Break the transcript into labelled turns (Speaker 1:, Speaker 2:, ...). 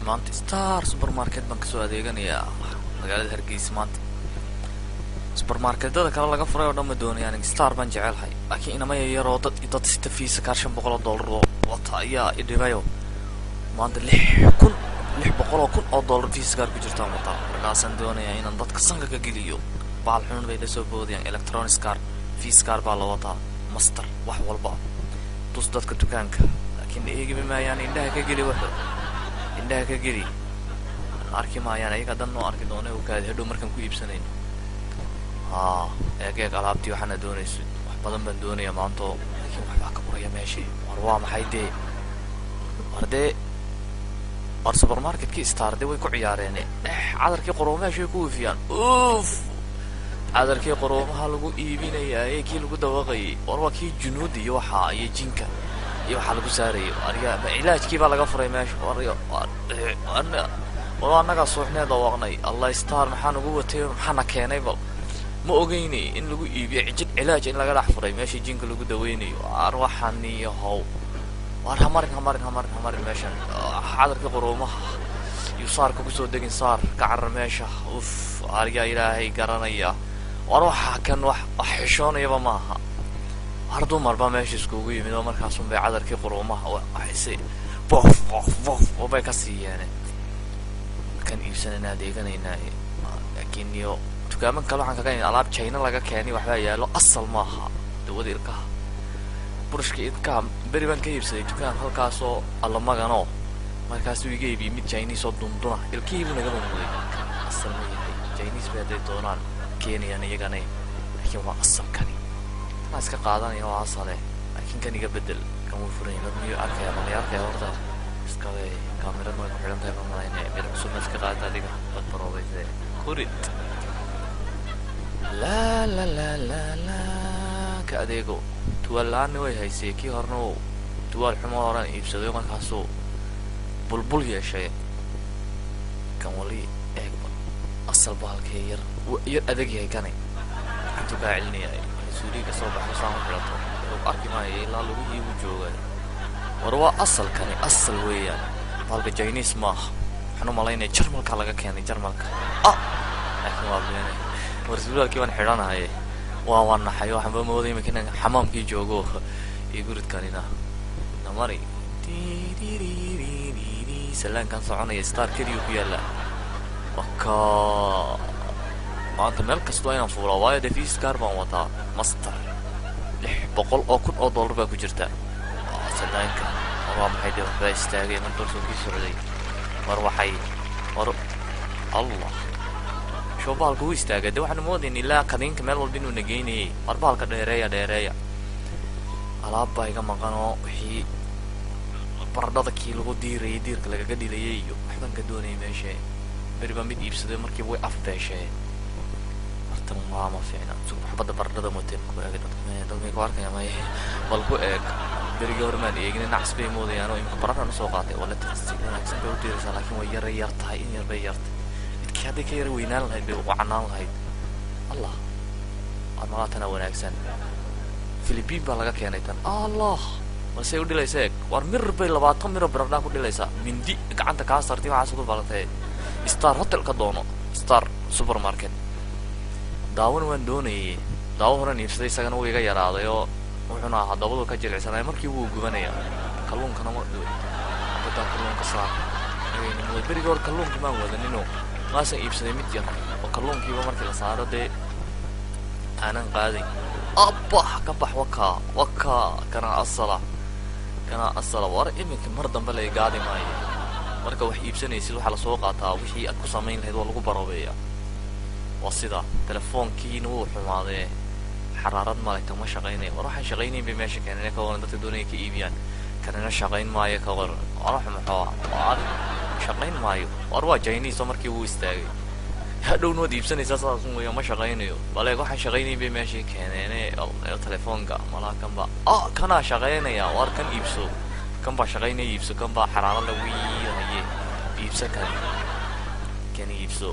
Speaker 1: maanta Star supermarket baan kasoo adeeganayaa magaalada Hargeysa maanta. Supermarketada kale laga furay oo dhan ma doonayaan Star baan jecelahay, laakiin inama yar oo dad sita fiisa ka $500 wata ayaa idhibayo maanta $600,000 fiisa gaar ku jirta wata. Markaasaan doonayaa inaan dadka sanka ka geliyo baal xun bay la soo boodiyaan electronics card fiisa gaar baa la wataa master wax walba tus dadka dukaanka, laakiin eegi maayaan indhaha ka geli wax indhaha ka geli arki maayaan ayaga dan noo arki doonay oo kaad hadhow markaan ku iibsanayn. eeg alaabtii waxaan doonayso wax badan baan doonayaa maanta, laakiin waxba ka qoraya meeshii war waa maxay dee war supermarketkii Star way ku ciyaareen cadarkii qoroomaha ku wifiyaan cadarkii qoroomaha lagu iibinayaa kii lagu dawaqay war waa kii junuudi iyo waxa ay jinka iyo waxa lagu saaray ariga ilaajkii baa laga furay meesha war anaga suuxneed dawaqnay Allah Star maxaan ugu watay maxana keenay bal ma ogeyni in lagu iibiyo ilaaj in laga dhax furay meesha jinka lagu daweynayo arwaxan iyo haw war hamarin meeshan cadarkii qoroomaha yusaarka ku soo degin saar ka carar meesha ariga ilaahay garanaya war waxa kan wax xishoonayba maaha har dumar ba meesha iskugu yimid oo markaas bay cadarkii qoroomaha waxay bof bay ka siiyeen kan iibsanayna adeeganayna, laakiin iyo dukaaman kale waxaan kaga alaab China laga keenay waxba yaalo asal maaha dawada ilkaha burshka ilkaha bari baan ka iibsaday dukaan halkaas oo alla magano markaas uu iga iibiyay mid Chinese oo dunduna ilkihiibu naga muuqday asal ma yahay Chinese bay doonaan keenayaan iyagana, laakiin waa asal kani ma iska qaadanaya waa asal laakiin kan iga bedel kan uu furay marmii arkay horta iska way kamerada way ku xiran tahay bamalayna mid cusub iska qaata adiga bad baroobay kurid la ka adeego tuwalaan way haysay kii horno tuwal xumo horan iibsaday markaas oo bulbul yeeshay kan wali eegba asal baalkay yar adag yahay kanay intu ka celinayay suuliga soo baxay saan u xirato oo arki maayay ilaa lagu iigu joogay war waa asal kani asal weeyaan baalka Chinese ma waxaan malaynay Jarmalka laga keenay Jarmalka laakiin waa beenay war suulkii waan xiranahay waa naxay waxaan mooday in xamaamkii joogo ee guridkanina namari salaan kan soconaya Star kaliya ku yaala waka maanta meel kasta ayaan fuulaa waayo defiis gaar baan wataa master $600,000 baa ku jirta sadaanka waa maxay dee waxba istaagay man doorso kii socday war Allah shoobalku uu istaagay dee waxaan moodeen ilaa qadinka meel walba inuu nageynay warbalka dheereeya alaab baa iga maqano wixii baradhada kii lagu diirka laga dhilayay iyo waxban ka doonay meesha bariba mid iibsaday markii way afbeeshay tan ma fiicna suuqbada baradhada mooteen ku eegay dadka ku arkaya ma yahay bal ku eeg bariga hormaan eegin nacs bay moodayaan oo imka baradhada soo qaatay wala tirsiga naagsan bay u diiraysaa laakiin way yar tahay in yar bay yartay hadii ka yar weynaan lahayd bay u canaan lahayd Allah amaatana wanaagsan Philippines baa laga keenay tan Allah wasay u dhilaysay war mir bay 20 mir baradhada ku dhilaysaa mindi gacanta ka saartay waxa soo balatay Star hotel ka doono Star supermarket daawan waan doonayay daawo horan iibsaday isagana uu iga yaraaday oo wuxuuna ahaa dabadu ka jilicsanay markii uu gubanaya kalluunkana ma dhow hadda kalluunka saar ay bariga hor kalluunka ma wadanino maasa iibsaday mid yar oo kalluunkiiba markii la saaro dee aanan qaaday ka bax waka kana asala war iminka mar dambe la igaadi maayo marka wax iibsanaysid waxa la soo qaataa wixii aad ku sameyn lahayd oo lagu baroobeeyaa waa sida telefoonkiina uu xumaaday xaraarad ma leh ma shaqeynay war waxaan shaqeynay bay meesha keenay ka waran dadka doonaya ka iibiyaan kana shaqeyn maayo ka war war shaqeyn maayo war waa Chinese markii uu istaagay hadhow noo diibsanaysa saas uu ma shaqeynayo bal waxaan shaqeynay bay meesha keenay telefoonka malakanba kana shaqeynaya war kan iibso kan ba shaqeynay iibso kan ba xaraarad la wiiyo iibso kan iibso